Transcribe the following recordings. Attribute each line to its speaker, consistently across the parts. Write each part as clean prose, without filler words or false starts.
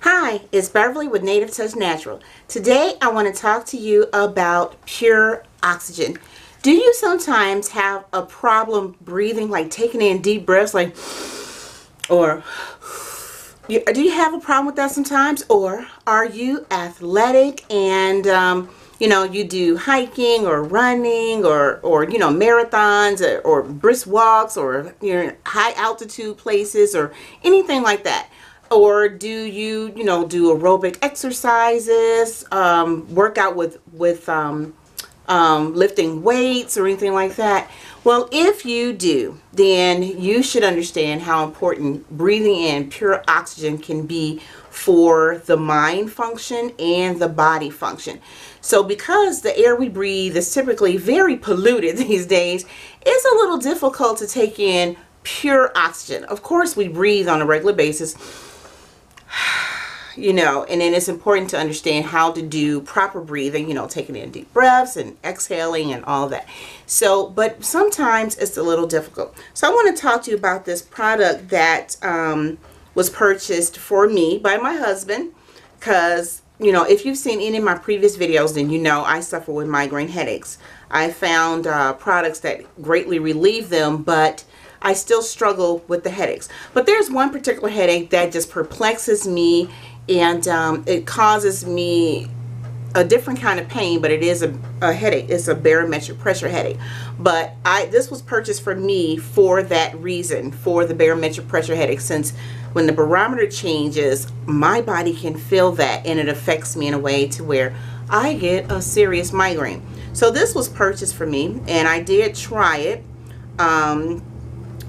Speaker 1: Hi, it's Beverly with Native Touch Natural. Today I want to talk to you about pure oxygen. Do you sometimes have a problem breathing, like taking in deep breaths, or do you have a problem with that sometimes? Or are you athletic and you do hiking or running or marathons or brisk walks, or you're in high altitude places or anything like that? Or do you do aerobic exercises, work out with lifting weights or anything like that? Well, if you do, then you should understand how important breathing in pure oxygen can be for the mind function and the body function. So because the air we breathe is typically very polluted these days, it's a little difficult to take in pure oxygen. Of course, we breathe on a regular basis, and then it's important to understand how to do proper breathing, taking in deep breaths and exhaling and all that. So, but sometimes it's a little difficult. So I want to talk to you about this product that was purchased for me by my husband, because, if you've seen any of my previous videos, then I suffer with migraine headaches. I found products that greatly relieve them, but I still struggle with the headaches. But there's one particular headache that just perplexes me, and it causes me a different kind of pain, but it is a headache. It's a barometric pressure headache. But this was purchased for me for that reason, for the barometric pressure headache, since when the barometer changes, my body can feel that, and it affects me in a way to where I get a serious migraine. So this was purchased for me, and I did try it.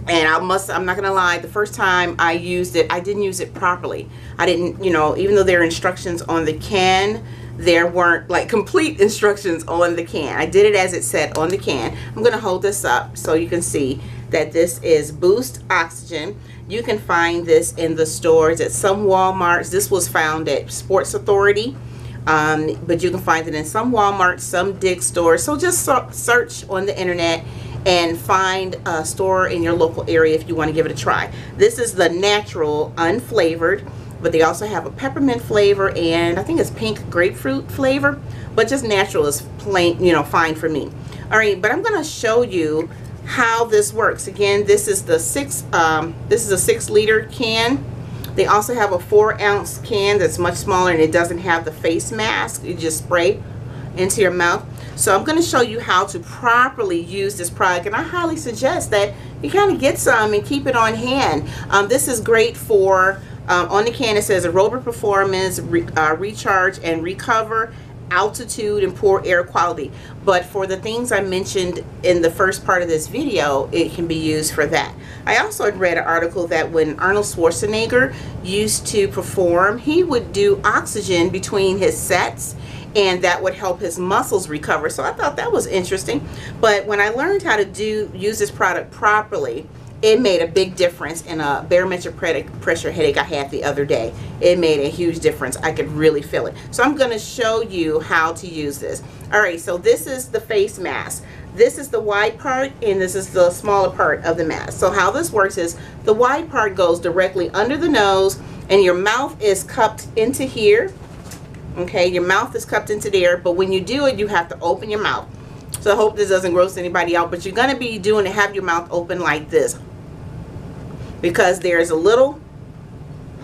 Speaker 1: And I'm not gonna lie, the first time I used it, I didn't use it properly. I didn't, even though there are instructions on the can, there weren't like complete instructions on the can. I did it as it said on the can. I'm gonna hold this up so you can see that this is Boost Oxygen. You can find this in the stores at some Walmarts. This was found at Sports Authority. But you can find it in some Walmarts, some Dig stores. So just search on the internet and find a store in your local area if you want to give it a try. This is the natural unflavored, but they also have a peppermint flavor, and I think it's pink grapefruit flavor, but just natural is plain, fine for me. All right, but I'm going to show you how this works. Again, this is the 6-liter can. They also have a 4-ounce can that's much smaller, and it doesn't have the face mask. You just spray into your mouth. So I'm going to show you how to properly use this product, and I highly suggest that you kind of get some and keep it on hand. This is great for, on the can it says aerobic performance, recharge and recover, altitude, and poor air quality. But for the things I mentioned in the first part of this video, it can be used for that. I also had read an article that when Arnold Schwarzenegger used to perform, he would do oxygen between his sets, and that would help his muscles recover. So I thought that was interesting. But when I learned how to use this product properly, it made a big difference in a barometric pressure headache I had the other day. It made a huge difference. I could really feel it. So I'm going to show you how to use this. All right, so this is the face mask. This is the wide part, and this is the smaller part of the mask. So how this works is the wide part goes directly under the nose, and your mouth is cupped into here. Okay, your mouth is cupped into there, but when you do it, you have to open your mouth. So I hope this doesn't gross anybody out, but you're going to be doing it, have your mouth open like this, because there's a little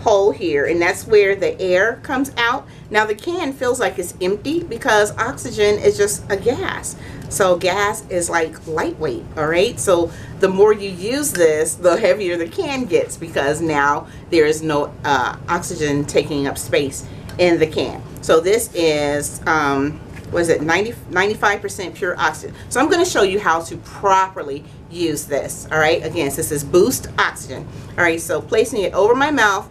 Speaker 1: hole here, and that's where the air comes out. Now the can feels like it's empty because oxygen is just a gas. So gas is like lightweight, all right? So the more you use this, the heavier the can gets, because now there is no oxygen taking up space in the can. So this is what is it, 95% pure oxygen. So I'm going to show you how to properly use this. All right, again, so this is Boost Oxygen. All right, so placing it over my mouth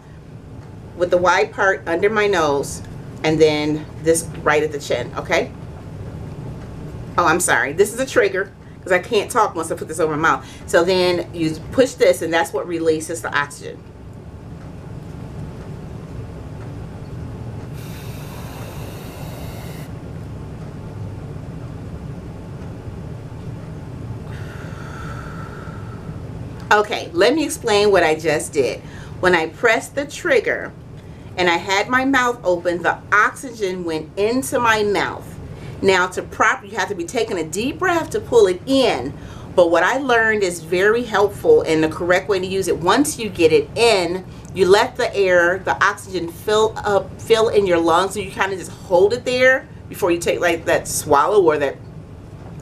Speaker 1: with the wide part under my nose, and then this right at the chin. Okay, oh, I'm sorry, this is a trigger because I can't talk once I put this over my mouth. So then you push this, and that's what releases the oxygen. Okay, let me explain what I just did. When I pressed the trigger, and I had my mouth open, the oxygen went into my mouth. Now you have to be taking a deep breath to pull it in. But what I learned is very helpful, and the correct way to use it, once you get it in, you let the air, the oxygen fill in your lungs. So you kind of just hold it there before you take like that swallow or that,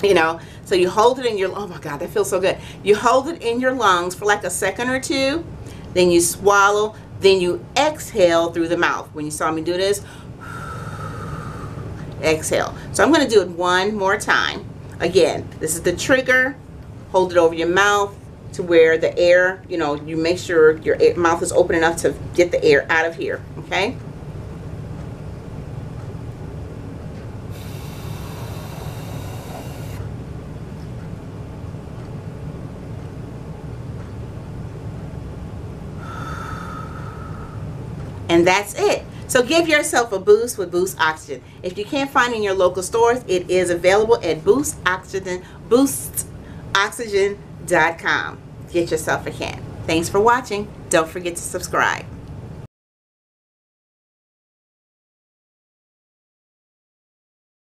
Speaker 1: you know. So you hold it in your, oh my God, that feels so good. You hold it in your lungs for like a second or two, then you swallow, then you exhale through the mouth. When you saw me do this, exhale. So I'm going to do it one more time. Again, this is the trigger. Hold it over your mouth to where the air, you know, you make sure your mouth is open enough to get the air out of here, okay? And that's it. So give yourself a boost with Boost Oxygen. If you can't find it in your local stores, it is available at boostoxygen.com. Get yourself a can. Thanks for watching. Don't forget to subscribe.